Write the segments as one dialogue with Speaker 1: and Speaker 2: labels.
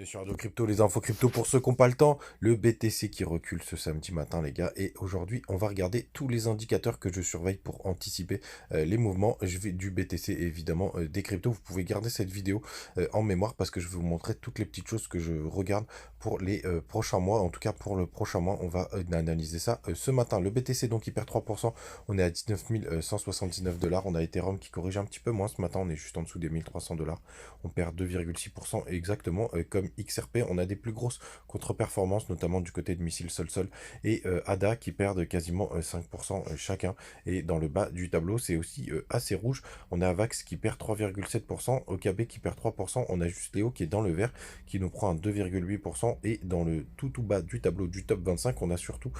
Speaker 1: Et sur Radio Crypto, les infos crypto pour ceux qui n'ont pas le temps, le BTC qui recule ce samedi matin, les gars. Et aujourd'hui, on va regarder tous les indicateurs que je surveille pour anticiper les mouvements. Je vais du BTC et évidemment des cryptos. Vous pouvez garder cette vidéo en mémoire parce que je vais vous montrer toutes les petites choses que je regarde pour les prochains mois. En tout cas, pour le prochain mois, on va analyser ça ce matin. Le BTC, donc, il perd 3%. On est à 19 179 dollars. On a Ethereum qui corrige un petit peu moins ce matin. On est juste en dessous des 1300 dollars. On perd 2,6% exactement comme XRP. On a des plus grosses contre-performances, notamment du côté de Missile Sol-Sol et ADA qui perdent quasiment 5% chacun. Et dans le bas du tableau, c'est aussi assez rouge. On a Avax qui perd 3,7%, OKB qui perd 3%. On a juste Léo qui est dans le vert, qui nous prend un 2,8%. Et dans le tout bas du tableau du top 25, on a surtout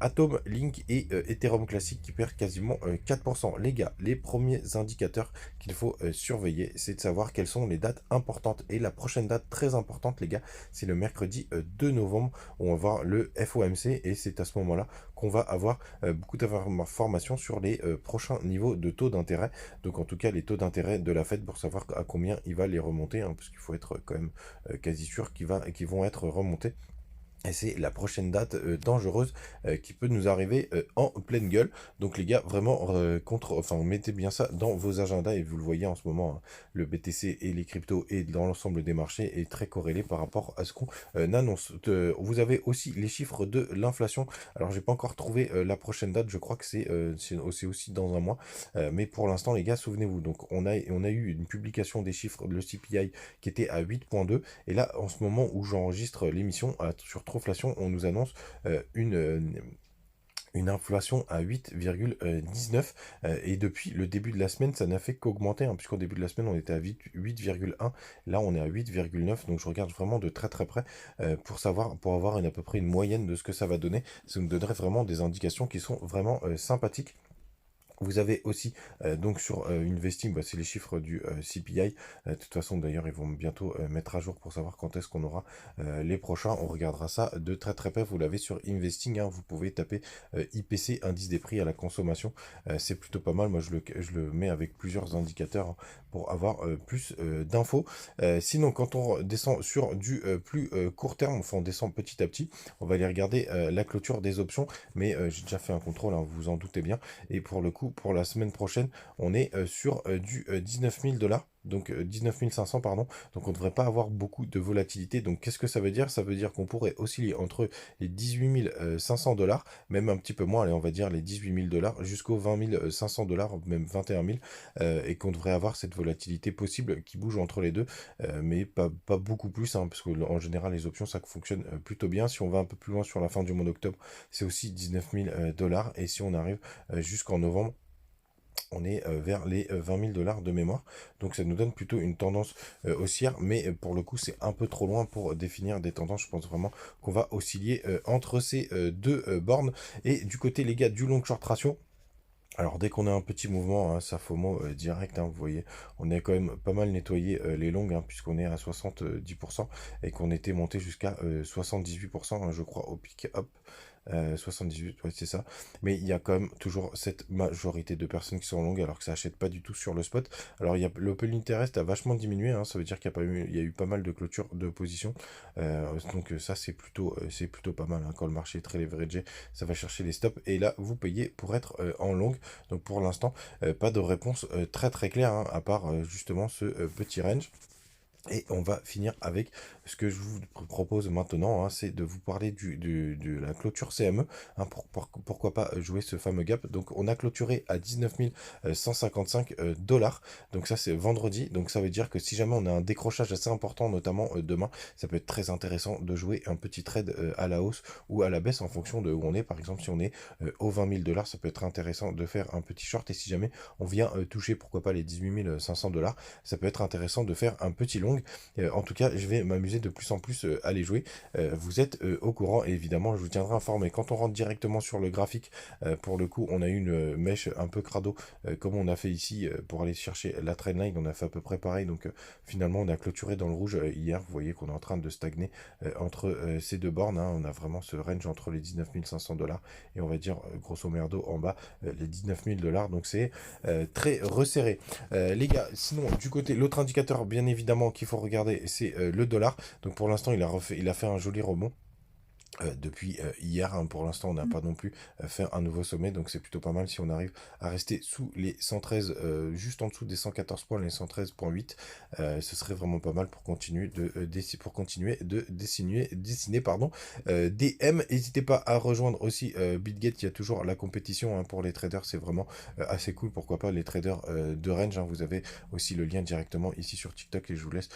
Speaker 1: Atom, Link et Ethereum Classic qui perdent quasiment 4%. Les gars, les premiers indicateurs qu'il faut surveiller, c'est de savoir quelles sont les dates importantes. Et la prochaine date très importante, les gars, c'est le mercredi 2 novembre où on va voir le FOMC et c'est à ce moment-là qu'on va avoir beaucoup d'informations sur les prochains niveaux de taux d'intérêt. Donc en tout cas, les taux d'intérêt de la Fed pour savoir à combien il va les remonter, hein, parce qu'il faut être quand même quasi sûr qu'ils vont être remontés. Et c'est la prochaine date dangereuse qui peut nous arriver en pleine gueule. Donc les gars, vraiment, mettez bien ça dans vos agendas. Et vous le voyez en ce moment, hein, le BTC et les cryptos et dans l'ensemble des marchés est très corrélé par rapport à ce qu'on annonce. Vous avez aussi les chiffres de l'inflation. Alors j'ai pas encore trouvé la prochaine date, je crois que c'est aussi dans un mois. Mais pour l'instant les gars, souvenez-vous, donc on a eu une publication des chiffres, le CPI qui était à 8,2. Et là, en ce moment où j'enregistre l'émission, sur Troflation, on nous annonce une inflation à 8,19 et depuis le début de la semaine ça n'a fait qu'augmenter, hein, puisqu'au début de la semaine on était à 8,1, là on est à 8,9, donc je regarde vraiment de très très près pour avoir à peu près une moyenne de ce que ça va donner. Ça nous donnerait vraiment des indications qui sont vraiment sympathiques. Vous avez aussi donc sur Investing, c'est les chiffres du CPI. De toute façon, d'ailleurs, ils vont bientôt mettre à jour pour savoir quand est-ce qu'on aura les prochains. On regardera ça de très très près. Vous l'avez sur Investing, hein, vous pouvez taper IPC, indice des prix à la consommation. C'est plutôt pas mal. Moi, je le mets avec plusieurs indicateurs, hein, pour avoir plus d'infos. Sinon, quand on descend sur du plus court terme, enfin on descend petit à petit, on va aller regarder la clôture des options. Mais j'ai déjà fait un contrôle, hein, vous vous en doutez bien. Et pour le coup, pour la semaine prochaine, on est sur du 19 000 dollars. Donc 19 500, pardon. Donc on ne devrait pas avoir beaucoup de volatilité. Donc qu'est-ce que ça veut dire? Ça veut dire qu'on pourrait osciller entre les 18 500 dollars, même un petit peu moins, allez, on va dire les 18 000 dollars, jusqu'aux 20 500 dollars, même 21 000, et qu'on devrait avoir cette volatilité possible qui bouge entre les deux, mais pas beaucoup plus, hein, parce qu'en général les options ça fonctionne plutôt bien. Si on va un peu plus loin sur la fin du mois d'octobre, c'est aussi 19 000 dollars, et si on arrive jusqu'en novembre, on est vers les 20 000 dollars de mémoire. Donc ça nous donne plutôt une tendance haussière, mais pour le coup c'est un peu trop loin pour définir des tendances. Je pense vraiment qu'on va osciller entre ces deux bornes. Et du côté, les gars, du long short ratio, alors dès qu'on a un petit mouvement, hein, ça FOMO direct, hein, vous voyez, on a quand même pas mal nettoyé les longues, hein, puisqu'on est à 70% et qu'on était monté jusqu'à 78%, hein, je crois, au pic. Hop, 78, ouais, c'est ça. Mais il y a quand même toujours cette majorité de personnes qui sont longues alors que ça achète pas du tout sur le spot. Alors l'open interest a vachement diminué, hein, ça veut dire il y a eu pas mal de clôtures de position. Donc ça c'est plutôt pas mal, hein, quand le marché est très leveragé, ça va chercher les stops et là vous payez pour être en longue. Donc pour l'instant, pas de réponse très très claire, hein, à part justement ce petit range. Et on va finir avec ce que je vous propose maintenant, hein, c'est de vous parler de la clôture CME, hein, pourquoi pas jouer ce fameux gap. Donc on a clôturé à 19 155 dollars, donc ça c'est vendredi, donc ça veut dire que si jamais on a un décrochage assez important, notamment demain, ça peut être très intéressant de jouer un petit trade à la hausse ou à la baisse en fonction de où on est. Par exemple, si on est aux 20 000 dollars, ça peut être intéressant de faire un petit short, et si jamais on vient toucher pourquoi pas les 18 500 dollars, ça peut être intéressant de faire un petit long. En tout cas, je vais m'amuser de plus en plus à les jouer. Vous êtes au courant et évidemment, je vous tiendrai informé. Quand on rentre directement sur le graphique, pour le coup, on a une mèche un peu crado, comme on a fait ici pour aller chercher la trendline. On a fait à peu près pareil. Donc finalement, on a clôturé dans le rouge hier. Vous voyez qu'on est en train de stagner entre ces deux bornes, hein. On a vraiment ce range entre les 19 500 dollars et on va dire grosso merdo en bas les 19 000 dollars. Donc c'est très resserré. Les gars, sinon, du côté, l'autre indicateur, bien évidemment, qu'il faut regarder, c'est le dollar. Donc pour l'instant, il a fait un joli rebond. Depuis hier, hein. Pour l'instant, on n'a pas non plus fait un nouveau sommet, donc c'est plutôt pas mal si on arrive à rester sous les 113, juste en dessous des 114 points, les 113,8. Ce serait vraiment pas mal pour continuer de dessiner pardon, des M. N'hésitez pas à rejoindre aussi BitGet, il y a toujours la compétition, hein, pour les traders, c'est vraiment assez cool, pourquoi pas les traders de range, hein. Vous avez aussi le lien directement ici sur TikTok et je vous laisse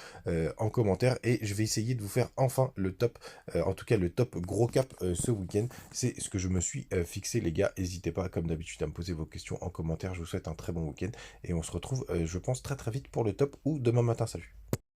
Speaker 1: en commentaire, et je vais essayer de vous faire enfin le top, en tout cas le top gros cap ce week-end. C'est ce que je me suis fixé, les gars. N'hésitez pas, comme d'habitude, à me poser vos questions en commentaire. Je vous souhaite un très bon week-end et on se retrouve, je pense, très très vite pour le top ou demain matin. Salut.